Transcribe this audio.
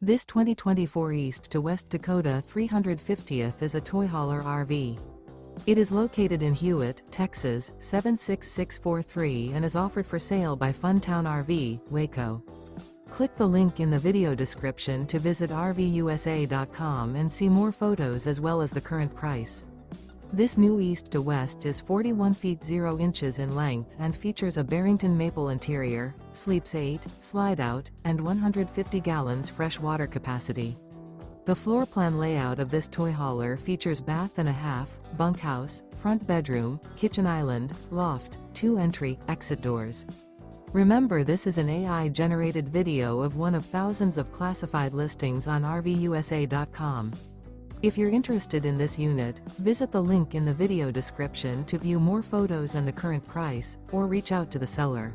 This 2024 East to West Takoda 350th is a toy hauler RV. It is located in Hewitt, Texas 76643 and is offered for sale by Funtown RV, Waco. Click the link in the video description to visit RVUSA.com and see more photos as well as the current price. This new East to West is 41 feet 0 inches in length and features a Barrington Maple interior, sleeps 8, slide-out, and 150 gallons fresh water capacity. The floor plan layout of this toy hauler features bath and a half, bunkhouse, front bedroom, kitchen island, loft, 2 entry, exit doors. Remember, this is an AI-generated video of one of thousands of classified listings on RVUSA.com. If you're interested in this unit, visit the link in the video description to view more photos and the current price, or reach out to the seller.